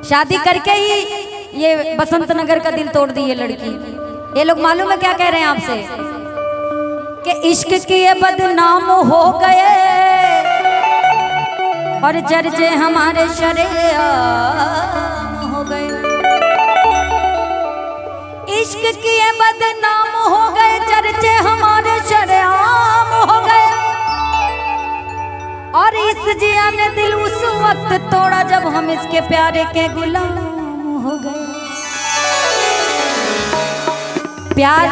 शादी करके ही ये बसंत नगर का दिल तोड़ दी ये लड़की। ये लोग मालूम है क्या कह रहे हैं आपसे कि इश्क के ये बदनाम हो गए और चर्चे हमारे शरेआम हो गए। इश्क के ये बदनाम हो गए, चर्चे हमारे शरेआम हो गए। और इस जिया ने दिल उस वक्त तोड़ा जब हम इसके प्यारे के गुलाम हो गए। प्यार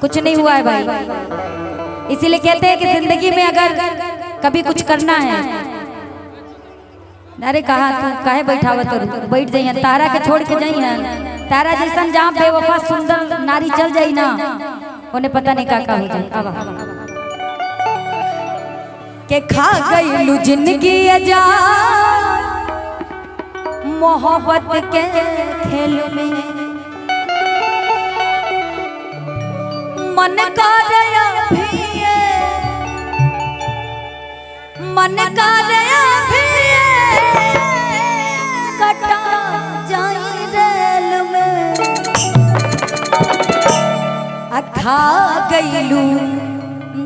कुछ नहीं हुआ है भाई, इसीलिए कहते हैं कि जिंदगी में अगर कभी कुछ करना है, अरे कहा तू काहे बैठावत बैठ जाइए, तारा के छोड़ के जाइए। तारा जैसा जहाँ बेवफा सुंदर नारी चल जाई ना, उन्हें पता नहीं का हो जाए। अब के खा गई जिंदगी आजाद मोहब्बत के खेल में। मन का दया भी है, मन का दया भी है, कटा जाई रेल में। खा गईलू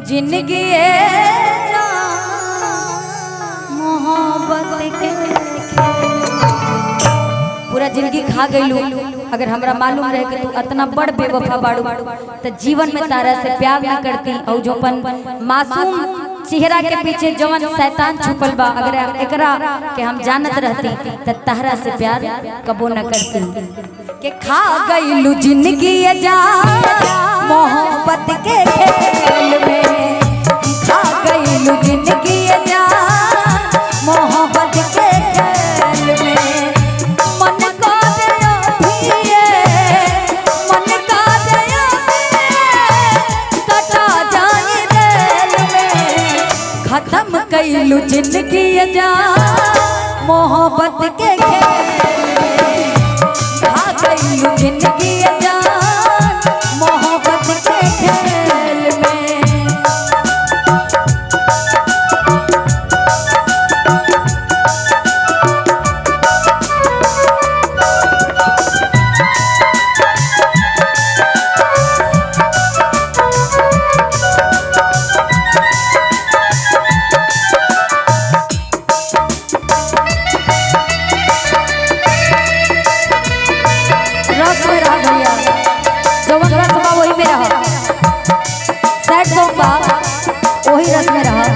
जिंदगी मोहब्बत के पूरा जिंदगी खा गईलू। अगर हमरा मालूम रहे कि तू इतना बड़ बेवफा बाड़ू तो जीवन में तारा से प्यार न करती। और जो मासूम चेहरा के पीछे जवन शैतान छुपल बा, अगर एकरा के हम जानत रहती तो तारा से प्यार कबो न करती। के खा गईलू जिंदगी मोहब्बत के खेल में। खा गईलू जिंदगी मोहब्बत के खेल में। मन का दया भी है, मन का दया भी है, कटा जाए रेल में। खत्म कईलू जिंदगी मोहब्बत के खेल में। खा गईलू जिंदगी मोहब्बत के खेल में। रस में रहा भैया, जवन रस बा वही में रहा, सैड सॉन्ग बा वही रस में रहा।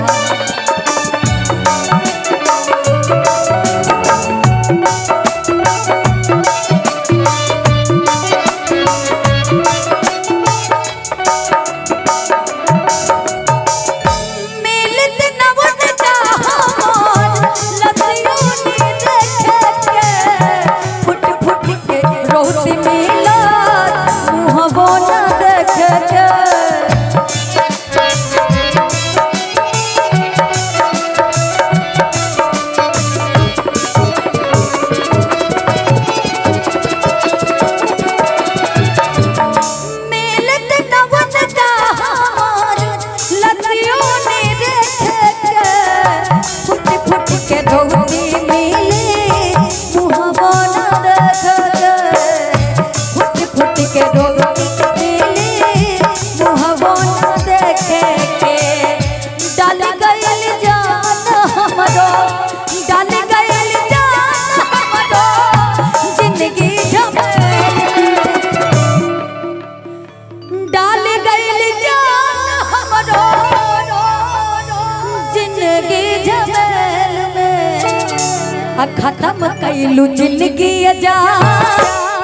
खत्म कईलू जिंदगी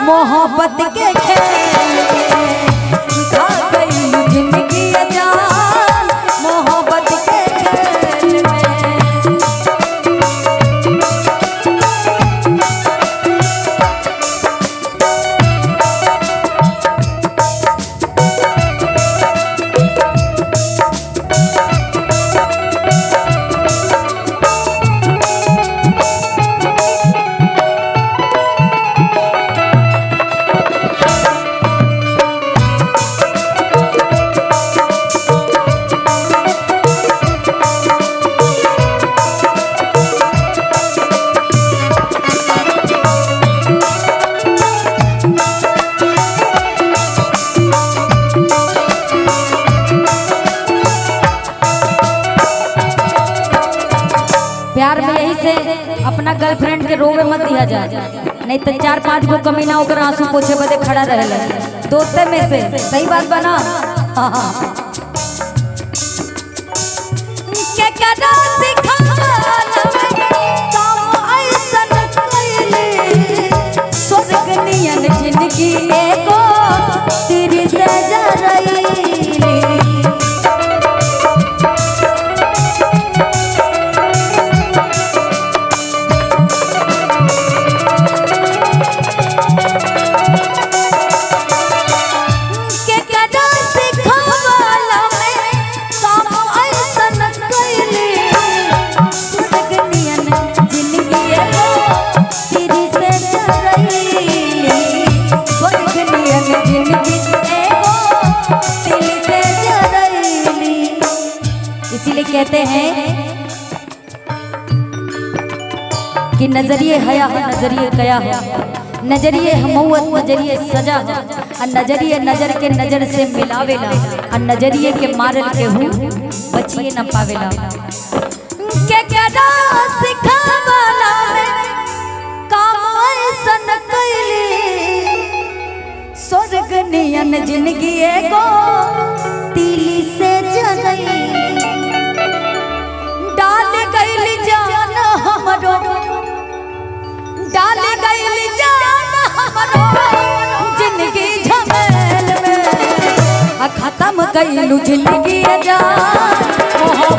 मोहब्बत के खेल में। खा गईलू जिंदगी मोहब्बत के खेल में। अपना गर्लफ्रेंड के रोवे मत दिया जाए, नहीं तो 4-5 गो कमीना ओकर आंसू पोछे बदे खड़ा रहे दोस्ते में से। सही बात बना। जिंदगी एको तेरी से जरईली कहते हैं कि नजरिए हया नजरिए कया है, नजरिए हमौत नजरिए सजा, और नजरिए नजर के नजर से मिलावेला, और नजरिए के मारल के हूँ बचिए न पावेला। के केदा सिखावला में काम ऐसन कैली स्वर्ग नियन जिंदगी एगो तीली से जगई डाल गईली जान हमरो, डाल गईली जान हमरो जिंदगी झमेल में, खत्म कईलू जिंदगी जान